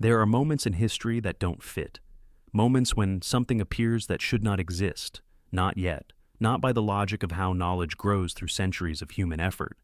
There are moments in history that don't fit. Moments when something appears that should not exist. Not yet. Not by the logic of how knowledge grows through centuries of human effort.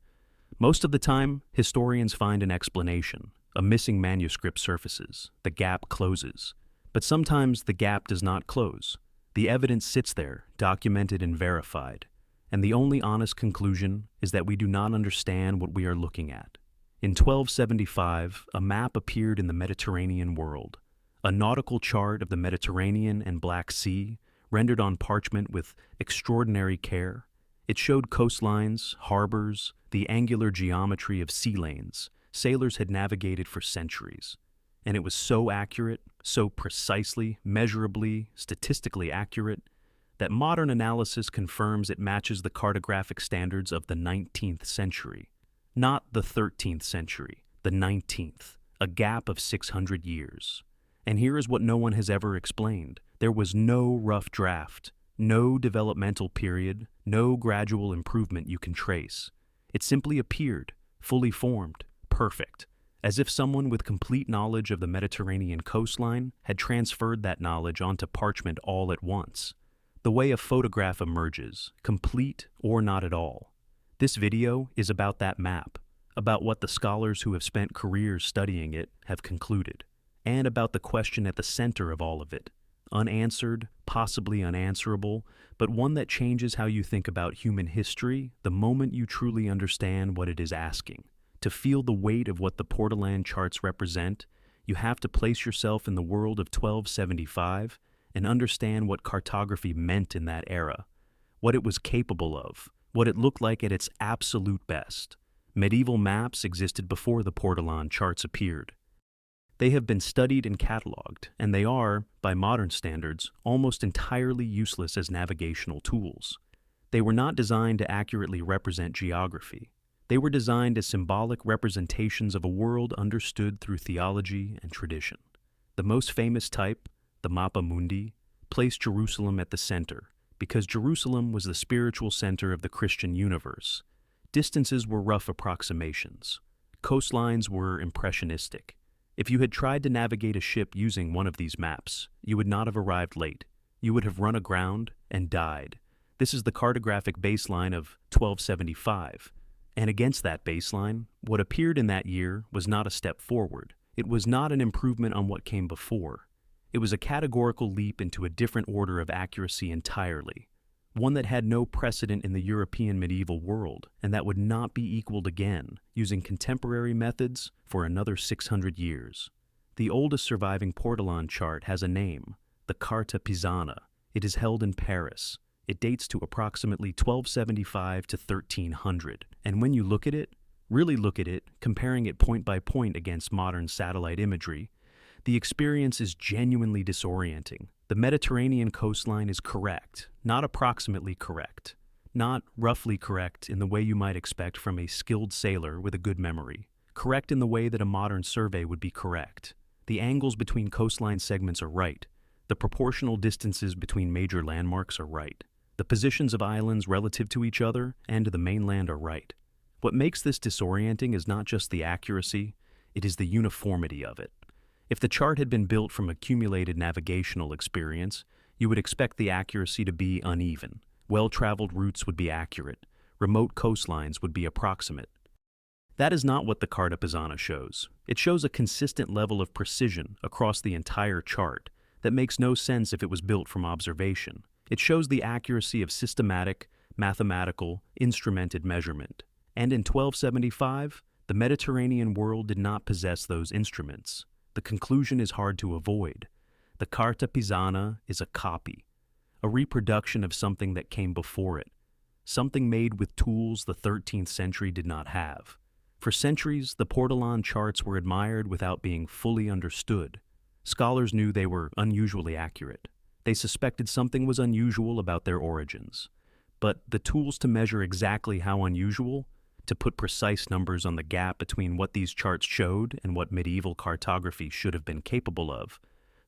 Most of the time, historians find an explanation. A missing manuscript surfaces. The gap closes. But sometimes the gap does not close. The evidence sits there, documented and verified. And the only honest conclusion is that we do not understand what we are looking at. In 1275, a map appeared in the Mediterranean world. A nautical chart of the Mediterranean and Black Sea, rendered on parchment with extraordinary care. It showed coastlines, harbors, the angular geometry of sea lanes sailors had navigated for centuries. And it was so accurate, so precisely, measurably, statistically accurate, that modern analysis confirms it matches the cartographic standards of the 19th century. Not the 13th century, the 19th, a gap of 600 years. And here is what no one has ever explained. There was no rough draft, no developmental period, no gradual improvement you can trace. It simply appeared, fully formed, perfect, as if someone with complete knowledge of the Mediterranean coastline had transferred that knowledge onto parchment all at once. The way a photograph emerges, complete or not at all. This video is about that map, about what the scholars who have spent careers studying it have concluded, and about the question at the center of all of it. Unanswered, possibly unanswerable, but one that changes how you think about human history the moment you truly understand what it is asking. To feel the weight of what the Portolan Charts represent, you have to place yourself in the world of 1275 and understand what cartography meant in that era, what it was capable of, what it looked like at its absolute best. Medieval maps existed before the Portolan Charts appeared. They have been studied and cataloged, and they are, by modern standards, almost entirely useless as navigational tools. They were not designed to accurately represent geography. They were designed as symbolic representations of a world understood through theology and tradition. The most famous type, the Mappa Mundi, placed Jerusalem at the center, because Jerusalem was the spiritual center of the Christian universe. Distances were rough approximations. Coastlines were impressionistic. If you had tried to navigate a ship using one of these maps, you would not have arrived late. You would have run aground and died. This is the cartographic baseline of 1275. And against that baseline, what appeared in that year was not a step forward. It was not an improvement on what came before. It was a categorical leap into a different order of accuracy entirely, one that had no precedent in the European medieval world, and that would not be equaled again using contemporary methods for another 600 years. The oldest surviving Portolan chart has a name, the Carta Pisana. It is held in Paris. It dates to approximately 1275 to 1300, and when you look at it, really look at it, comparing it point by point against modern satellite imagery, the experience is genuinely disorienting. The Mediterranean coastline is correct, not approximately correct, not roughly correct in the way you might expect from a skilled sailor with a good memory, correct in the way that a modern survey would be correct. The angles between coastline segments are right. The proportional distances between major landmarks are right. The positions of islands relative to each other and to the mainland are right. What makes this disorienting is not just the accuracy, it is the uniformity of it. If the chart had been built from accumulated navigational experience, you would expect the accuracy to be uneven. Well-traveled routes would be accurate. Remote coastlines would be approximate. That is not what the Carta Pisana shows. It shows a consistent level of precision across the entire chart that makes no sense if it was built from observation. It shows the accuracy of systematic, mathematical, instrumented measurement. And in 1275, the Mediterranean world did not possess those instruments. The conclusion is hard to avoid. The Carta Pisana is a copy, a reproduction of something that came before it, something made with tools the 13th century did not have. For centuries, the Portolan charts were admired without being fully understood. Scholars knew they were unusually accurate. They suspected something was unusual about their origins. But the tools to measure exactly how unusual, to put precise numbers on the gap between what these charts showed and what medieval cartography should have been capable of,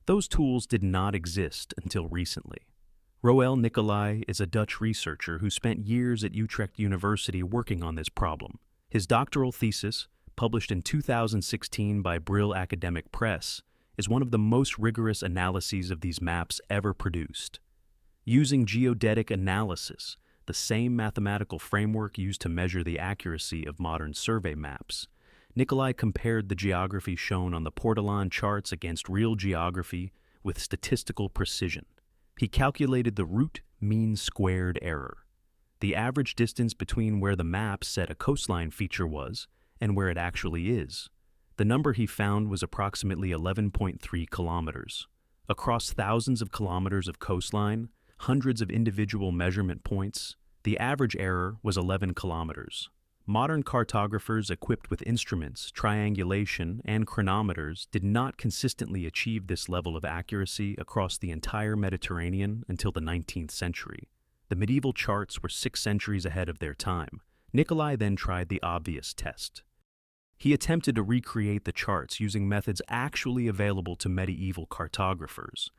those tools did not exist until recently. Roel Nicolai is a Dutch researcher who spent years at Utrecht University working on this problem. His doctoral thesis, published in 2016 by Brill Academic Press, is one of the most rigorous analyses of these maps ever produced. Using geodetic analysis, the same mathematical framework used to measure the accuracy of modern survey maps, Nikolai compared the geography shown on the Portolan charts against real geography with statistical precision. He calculated the root mean squared error, the average distance between where the map said a coastline feature was and where it actually is. The number he found was approximately 11.3 kilometers. Across thousands of kilometers of coastline, hundreds of individual measurement points, the average error was 11 kilometers. Modern cartographers equipped with instruments, triangulation, and chronometers did not consistently achieve this level of accuracy across the entire Mediterranean until the 19th century. The medieval charts were 6 centuries ahead of their time. Nikolai then tried the obvious test. He attempted to recreate the charts using methods actually available to medieval cartographers,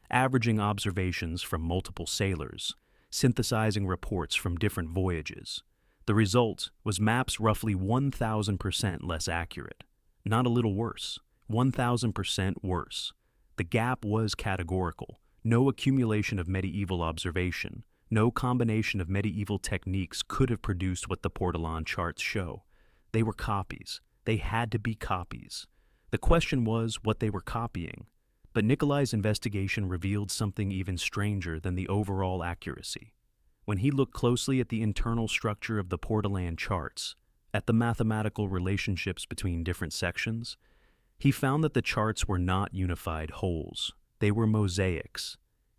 averaging observations from multiple sailors, synthesizing reports from different voyages. The result was maps roughly 1,000% less accurate. Not a little worse, 1,000% worse. The gap was categorical. No accumulation of medieval observation, no combination of medieval techniques could have produced what the Portolan charts show. They were copies. They had to be copies. The question was what they were copying. But Nikolai's investigation revealed something even stranger than the overall accuracy. When he looked closely at the internal structure of the Portolan charts, at the mathematical relationships between different sections, he found that the charts were not unified wholes. They were mosaics.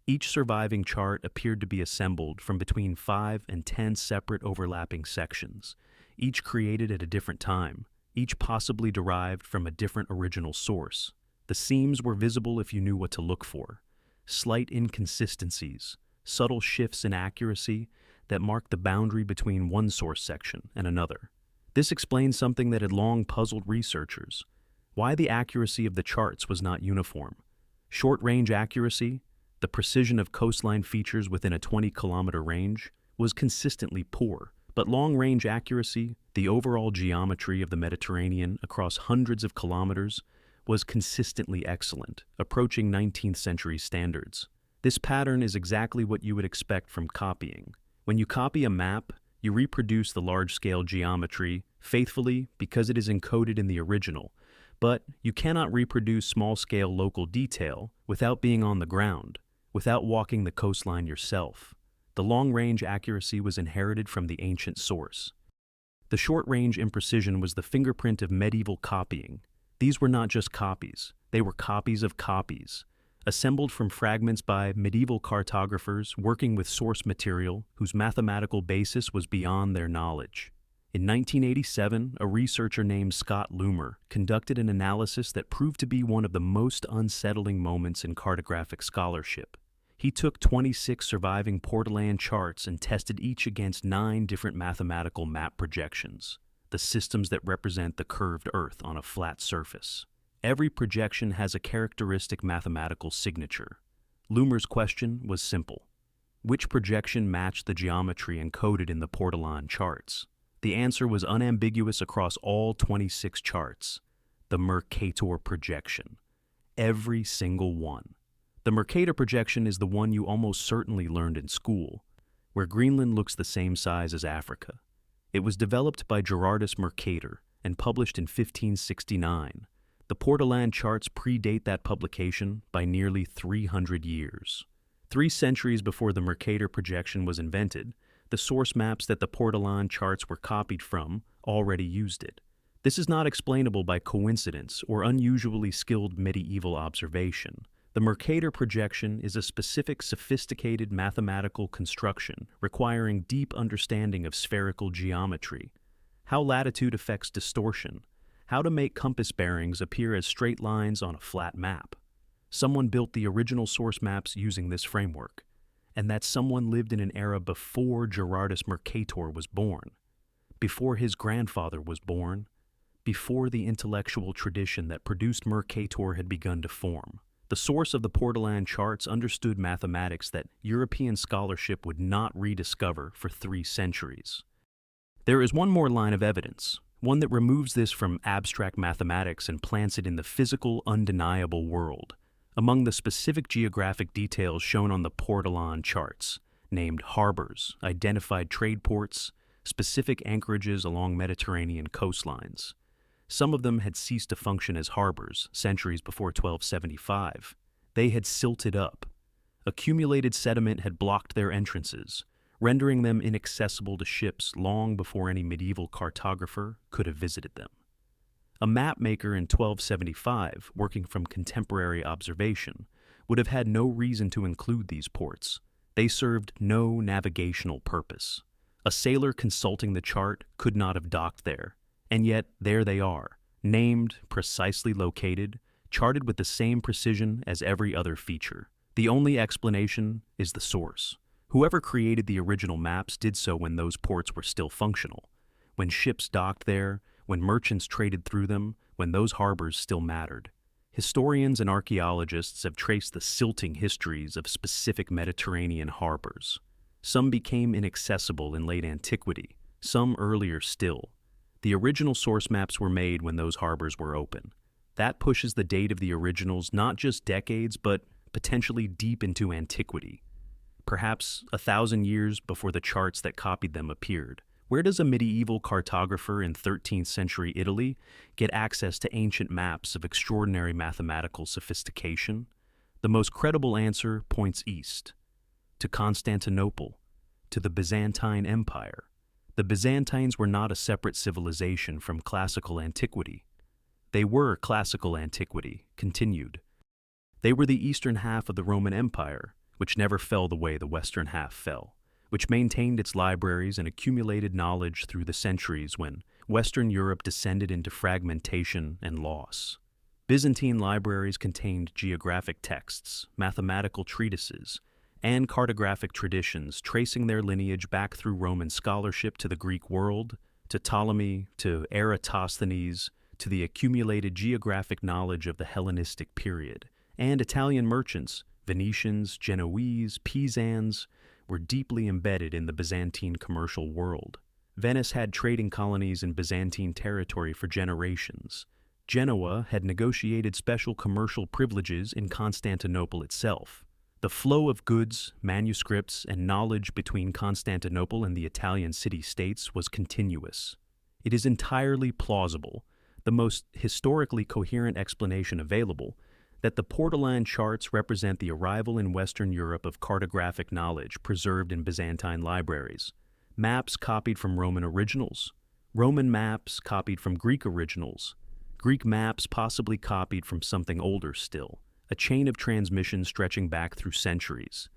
Each surviving chart appeared to be assembled from between 5 and 10 separate overlapping sections, each created at a different time, each possibly derived from a different original source. The seams were visible if you knew what to look for. Slight inconsistencies, subtle shifts in accuracy that marked the boundary between one source section and another. This explains something that had long puzzled researchers: why the accuracy of the charts was not uniform. Short-range accuracy, the precision of coastline features within a 20-kilometer range, was consistently poor, but long-range accuracy, the overall geometry of the Mediterranean across hundreds of kilometers, was consistently excellent, approaching 19th century standards. This pattern is exactly what you would expect from copying. When you copy a map, you reproduce the large-scale geometry faithfully because it is encoded in the original, but you cannot reproduce small-scale local detail without being on the ground, without walking the coastline yourself. The long-range accuracy was inherited from the ancient source. The short-range imprecision was the fingerprint of medieval copying. These were not just copies, they were copies of copies, assembled from fragments by medieval cartographers working with source material whose mathematical basis was beyond their knowledge. In 1987, a researcher named Scott Loomer conducted an analysis that proved to be one of the most unsettling moments in cartographic scholarship. He took 26 surviving Portolan charts and tested each against 9 different mathematical map projections, the systems that represent the curved Earth on a flat surface. Every projection has a characteristic mathematical signature. Loomer's question was simple: which projection matched the geometry encoded in the Portolan charts? The answer was unambiguous across all 26 charts: the Mercator projection. Every single one. The Mercator projection is the one you almost certainly learned in school, where Greenland looks the same size as Africa. It was developed by Gerardus Mercator and published in 1569. The Portolan charts predate that publication by nearly 300 years. 3 centuries before the Mercator projection was invented, the source maps that the Portolan charts were copied from already used it. This is not explainable by coincidence or unusually skilled medieval observation. The Mercator projection is a specific, sophisticated mathematical construction requiring deep understanding of spherical geometry, how latitude affects distortion, how to make compass bearings appear as straight lines on a flat map. Someone built the original source maps using this framework, and that someone lived in an era before Gerardus Mercator was born, before his grandfather was born, before the intellectual tradition that produced Mercator had begun to form. The source of the Portolan charts understood mathematics that European scholarship would not rediscover for 3 centuries. There is one more line of evidence. one that removes this from abstract mathematics and plants it in the physical, undeniable world. Among the specific geographic details shown on the Portolan Charts, named harbors, identified trade ports, specific anchorages along Mediterranean coastlines. Some of them had ceased to function as harbors centuries before 1275. They had silted up. Accumulated sediment had blocked their entrances, rendering them inaccessible to ships long before any medieval cartographer could have visited them. A map maker in 1275, working from contemporary observation, would have had no reason to include these ports. They served no navigational purpose. A sailor consulting the chart could not have docked there, and yet there they are, named, precisely located, charted with the same precision as every other feature. The only explanation is the source. Whoever created the original maps did so when those ports were still functional, when ships docked there, when merchants traded through them, when those harbors still mattered. Historians and archaeologists have traced the silting histories of specific Mediterranean harbors. Some became inaccessible in late antiquity, some earlier still. The original source maps were made when those harbors were open. That pushes the date of the originals not just decades, but potentially deep into antiquity. Perhaps 1,000 years before the charts that copied them appeared. Where does a medieval cartographer in 13th century Italy get access to ancient maps of extraordinary mathematical sophistication? The most credible answer points east, to Constantinople, to the Byzantine Empire. The Byzantines were not a separate civilization from classical antiquity. They were classical antiquity, continued. They were the eastern half of the Roman Empire, which never fell the way the western half fell, which maintained its libraries and accumulated knowledge through the centuries when Western Europe descended into fragmentation and loss. Byzantine libraries contained geographic texts, mathematical treatises, and cartographic traditions tracing their lineage back through Roman scholarship to the Greek world, to Ptolemy, to Eratosthenes, to the accumulated geographic knowledge of the Hellenistic period. And Italian merchants, Venetians, Genoese, Pisans, were deeply embedded in the Byzantine commercial world. Venice had trading colonies in Byzantine territory for generations. Genoa had negotiated special commercial privileges in Constantinople itself. The flow of goods, manuscripts, and knowledge between Constantinople and the Italian city-states was continuous. It is entirely plausible, the most historically coherent explanation available, that the Portolan Charts represent the arrival in Western Europe of cartographic knowledge preserved in Byzantine libraries, maps copied from Roman originals, Roman maps copied from Greek originals, Greek maps possibly copied from something older still, a chain of transmission stretching back through centuries,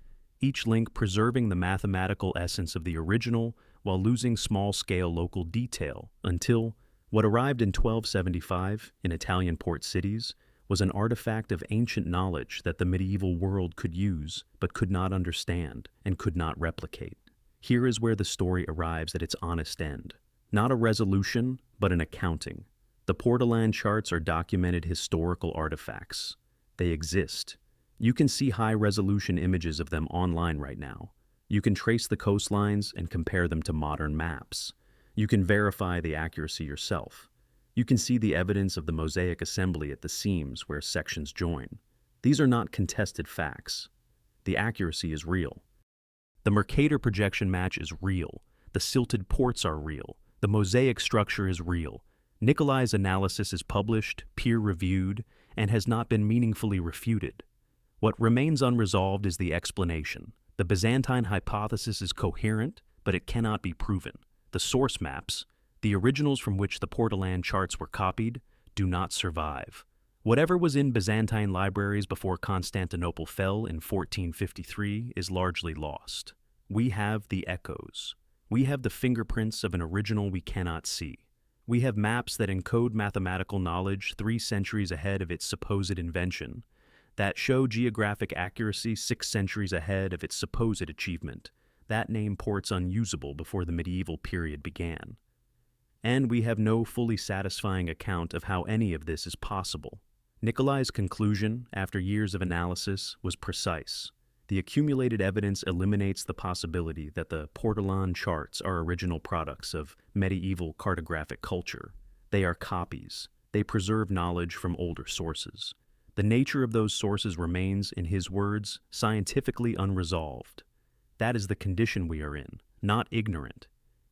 each link preserving the mathematical essence of the original while losing small-scale local detail until what arrived in 1275 in Italian port cities was an artifact of ancient knowledge that the medieval world could use but could not understand and could not replicate. Here is where the story arrives at its honest end. Not a resolution, but an accounting. The Portolan Charts are documented historical artifacts. They exist. You can see high-resolution images of them online right now. You can trace the coastlines and compare them to modern maps. You can verify the accuracy yourself. You can see the evidence of the mosaic assembly at the seams where sections join. These are not contested facts. The accuracy is real. The Mercator projection match is real. The silted ports are real. The mosaic structure is real. Nicolai's analysis is published, peer-reviewed, and has not been meaningfully refuted. What remains unresolved is the explanation. The Byzantine hypothesis is coherent, but it cannot be proven. The source maps, the originals from which the Portolan Charts were copied, do not survive. Whatever was in Byzantine libraries before Constantinople fell in 1453 is largely lost. We have the echoes. We have the fingerprints of an original we cannot see. We have maps that encode mathematical knowledge 3 centuries ahead of its supposed invention, that show geographic accuracy 6 centuries ahead of its supposed achievement. That name ports unusable before the medieval period began. And we have no fully satisfying account of how any of this is possible. Nicolai's conclusion, after years of analysis, was precise. The accumulated evidence eliminates the possibility that the Portolan Charts are original products of medieval cartographic culture. They are copies. They preserve knowledge from older sources. The nature of those sources remains, in his words, scientifically unresolved. That is the condition we are in, not ignorant.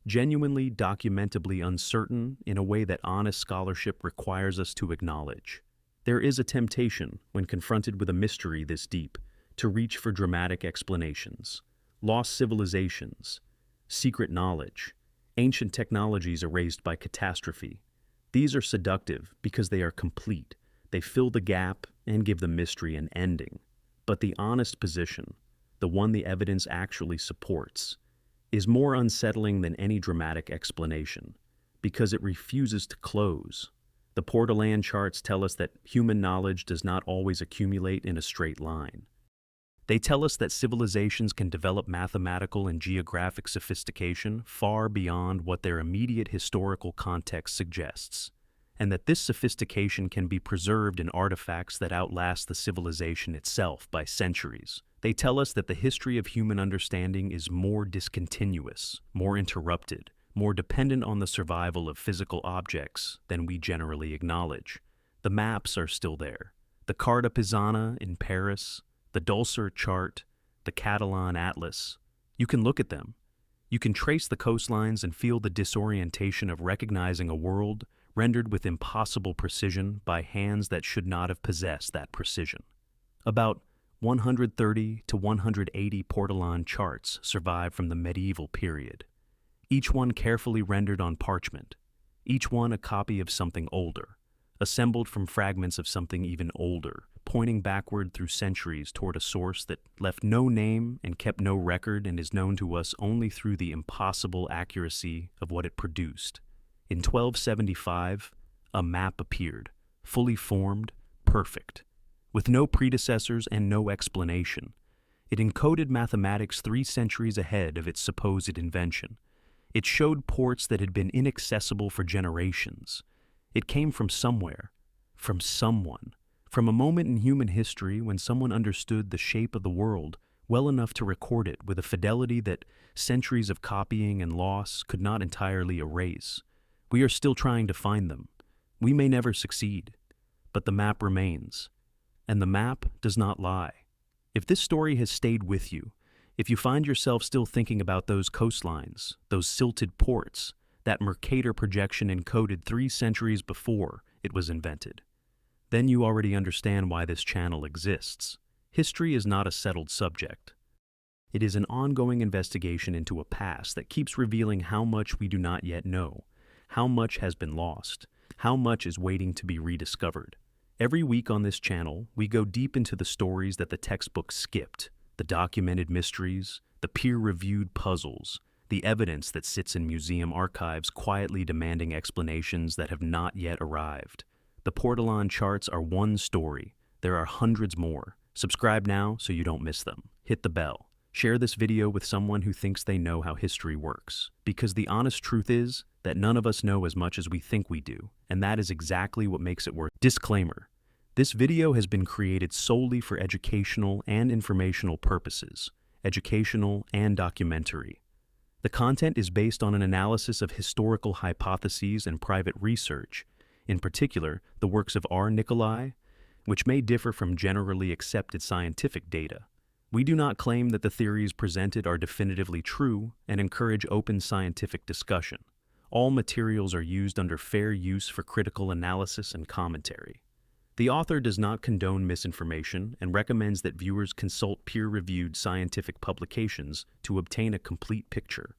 Genuinely, documentably uncertain in a way that honest scholarship requires us to acknowledge. There is a temptation, when confronted with a mystery this deep, to reach for dramatic explanations. Lost civilizations, secret knowledge, ancient technologies erased by catastrophe. These are seductive because they are complete. They fill the gap and give the mystery an ending. But the honest position, the one the evidence actually supports, is more unsettling than any dramatic explanation, because it refuses to close. The Portolan Charts tell us that human knowledge does not always accumulate in a straight line. They tell us that civilizations can develop mathematical and geographic sophistication far beyond what their immediate historical context suggests, and that this sophistication can be preserved in artifacts that outlast the civilization itself by centuries. They tell us that the history of human understanding is more discontinuous, more interrupted, more dependent on the survival of physical objects than we generally acknowledge. The maps are still there. The Carta Pisana in Paris, the Dulcer chart, the Catalan atlas. You can look at them. You can trace the coastlines and feel the disorientation of recognizing a world rendered with impossible precision by hands that should not have possessed that precision. About 130 to 180 Portolan charts survive from the medieval period, each one carefully rendered on parchment, each one a copy of something older, assembled from fragments of something even older, pointing backward through centuries toward a source that left no name and kept no record and is known to us only through the impossible accuracy of what it produced. In 1275, a map appeared, fully formed, perfect, with no predecessors and no explanation. It encoded mathematics 3 centuries ahead of its supposed invention. It showed ports that had been inaccessible for generations. It came from somewhere, from someone, from a moment in human history when someone understood the shape of the world well enough to record it with a fidelity that centuries of copying and loss could not entirely erase. We are still trying to find them. We may never succeed, but the map remains. And the map does not lie. If this story has stayed with you, if you find yourself still thinking about those coastlines, those silted ports, that Mercator projection encoded 3 centuries before it was invented, then you already understand why this channel exists. History is not a settled subject. It is an ongoing investigation into a past that keeps revealing how much we do not yet know, how much has been lost, how much is waiting to be rediscovered. Every week on this channel, we go deep into the stories that the textbook skipped, the documented mysteries, the peer-reviewed puzzles, the evidence that sits in museum archives quietly demanding explanations that have not yet arrived. The Portolan charts are one story. There are hundreds more. Subscribe now so you don't miss them. Hit the bell. Share this video with someone who thinks they know how history works. Because the honest truth is that none of us know as much as we think we do, and that is exactly what makes it worth. Disclaimer. This video has been created solely for educational and informational purposes, educational and documentary. The content is based on an analysis of historical hypotheses and private research, in particular the works of R. Nicolai, which may differ from generally accepted scientific data. We do not claim that the theories presented are definitively true and encourage open scientific discussion. All materials are used under fair use for critical analysis and commentary. The author does not condone misinformation and recommends that viewers consult peer-reviewed scientific publications to obtain a complete picture.